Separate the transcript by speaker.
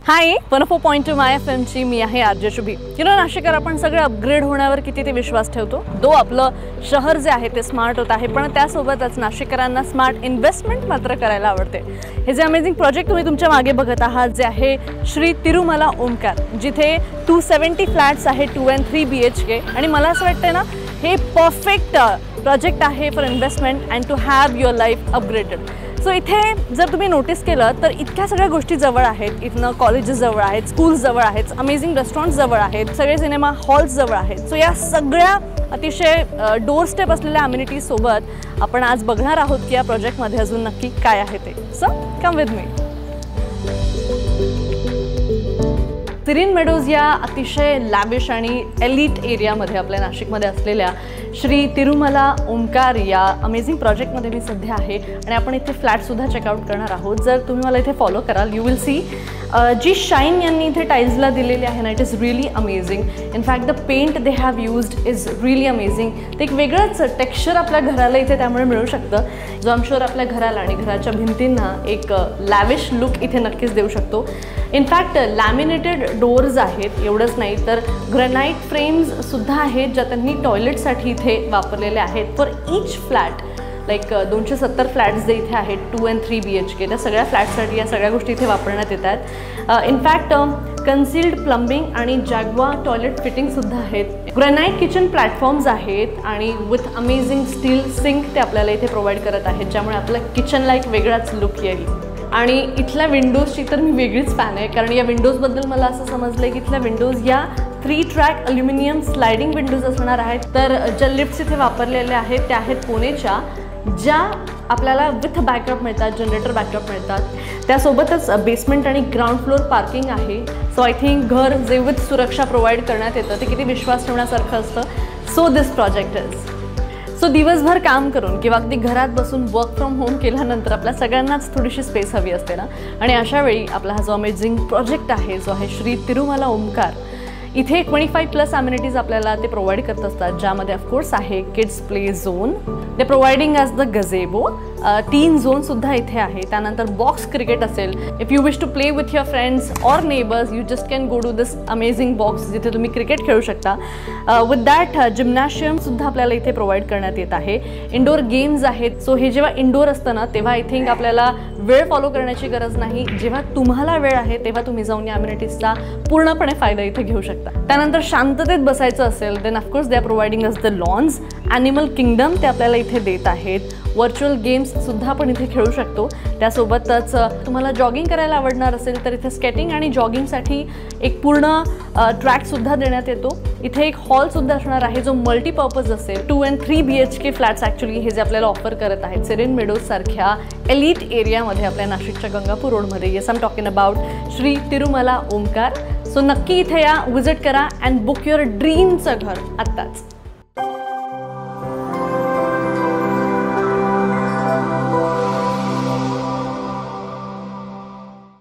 Speaker 1: हाय 104.2 माय FM ची मी आहे RJ Shubhi. नाशिककर आपण सगळे अपग्रेड होण्यावर किती ते विश्वास ठेवतो। आपलं शहर जे आहे ते स्मार्ट होत आहे, पण त्यासोबतच नाशिककरांना स्मार्ट इन्व्हेस्टमेंट मात्र करायला आवडते। हे जे अमेजिंग प्रोजेक्ट तुम्ही तुमच्या मागे बघत आहात जे आहे श्री तिरुमला ओमकार, जिथे 270 फ्लॅट्स आहे 2 and 3 BHK आणि मला असं वाटतंय ना हे परफेक्ट प्रोजेक्ट आहे for investment and to have your life upgraded. So इथे जर तुम्ही नोटीस केलं तर इतक्या सगळ्या गोष्टी जवळ आहेत। इथनं कॉलेजेस जवळ आहेत, स्कूल्स जवळ आहेत, अमेजिंग रेस्टॉरंट्स जवळ आहेत, सगळे सिनेमा हॉल्स जवळ आहेत। सो या सगळ्या अतिशय डोर स्टेप असलेल्या अम्युनिटीज सोबत आपण आज बघणार आहोत की या प्रोजेक्टमध्ये अजून नक्की काय आहे ते। So come with me. Serene Meadows या अतिशय लॅविश आणि एलिट एरियामध्ये आपल्या नाशिकमध्ये असलेल्या श्री तिरुमला ओमकार या अमेजिंग प्रोजेक्टमध्ये मी सध्या आहे आणि आपण इथे फ्लॅटसुद्धा चेकआउट करणार आहोत। जर तुम्ही मला इथे फॉलो कराल यू विल सी जी शाईन यांनी इथे टाईल्सला दिलेली आहे ना, it is really amazing. In fact the paint they have used is really amazing. ते एक वेगळंच टेक्स्चर आपल्या घराला इथे त्यामुळे मिळू शकतं, जो आम शुअर आपल्या घराला आणि घराच्या भिंतींना एक लॅविश लुक इथे नक्कीच देऊ शकतो। इनफॅक्ट लॅमिनेटेड डोअर्स आहेत, एवढंच नाही तर ग्रॅनाइट फ्रेम्ससुद्धा आहेत ज्या त्यांनी टॉयलेटसाठी इथे वापरलेले आहेत for each flat. Like 270 flats जे इथे आहेत 2 and 3 BHK, त्या सगळ्या फ्लॅटसाठी या सगळ्या गोष्टी इथे वापरण्यात येतात। इनफॅक्ट कन्सिल्ड प्लंबिंग आणि जॅग्वा टॉयलेट फिटिंगसुद्धा आहेत। ग्रॅनाइट किचन प्लॅटफॉर्म्स आहेत आणि विथ अमेझिंग स्टील सिंक ते आपल्याला इथे प्रोव्हाइड करत आहेत, ज्यामुळे आपलं किचनला एक वेगळाच लुक येईल। आणि इथल्या विंडोजची तर मी वेगळीच फॅन आहे, कारण या विंडोजबद्दल मला असं समजलं आहे की इथल्या विंडोज या 3 ट्रॅक अल्युमिनियम स्लायडिंग विंडोज असणार आहेत। तर ज्या लिफ्ट्स इथे वापरलेल्या आहेत त्या आहेत पुणेच्या, ज्या आपल्याला विथ बॅकअप मिळतात, जनरेटर बॅकअप मिळतात। त्यासोबतच बेसमेंट आणि ग्राउंड फ्लोअर पार्किंग आहे। सो आय थिंक घर जे विथ सुरक्षा प्रोव्हाइड करण्यात येतं ते किती विश्वास ठेवण्यासारखं असतं। So this project is so दिवसभर काम करून किंवा अगदी घरात बसून वर्क फ्रॉम होम केल्यानंतर आपल्या सगळ्यांनाच थोडीशी स्पेस हवी असते ना, आणि अशा वेळी आपला हा जो अमेझिंग प्रोजेक्ट आहे जो आहे श्री तिरुमला ओमकार, इथे 25+ अम्युनिटीज आपल्याला ते प्रोव्हाइड करत असतात, ज्यामध्ये ऑफकोर्स आहे kids play zone, they providing as the gazebo, teen झोनसुद्धा इथे आहे। त्यानंतर बॉक्स क्रिकेट असेल, if you wish to play with your friends or neighbours you just can go to this amazing box जिथे तुम्ही क्रिकेट खेळू शकता। विथ दॅट जिम्नॅशियमसुद्धा आपल्याला इथे प्रोव्हाइड करण्यात येत आहे। इंडोर गेम्स आहेत। सो हे जेव्हा इंडोर असतं ना तेव्हा आय थिंक आपल्याला वेळ फॉलो करण्याची गरज नाही, जेव्हा तुम्हाला वेळ आहे तेव्हा तुम्ही जाऊन या अम्युनिटीजचा पूर्णपणे फायदा इथे घेऊ शकता। त्यानंतर शांततेत बसायचं असेल then of course they are providing us the lawns, animal kingdom ते आपल्याला इथे देत आहेत। व्हर्च्युअल गेम्ससुद्धा आपण इथे खेळू शकतो। त्यासोबतच तुम्हाला जॉगिंग करायला आवडणार असेल तर इथे स्केटिंग आणि जॉगिंगसाठी एक पूर्ण ट्रॅकसुद्धा देण्यात येतो। इथे एक हॉलसुद्धा असणार आहे जो मल्टीपर्पज असेल। 2 and 3 BHK फ्लॅट्स ॲक्च्युली हे जे आपल्याला ऑफर करत आहेत सिरीन मेडोज सारख्या एलिट एरियामध्ये आपल्या नाशिकच्या गंगापूर रोडमध्ये। Yes I am talking about Shri Tirumala Omkar. So नक्की इथे या, विजिट करा अँड बुक युअर ड्रीमचं घर आत्ताच।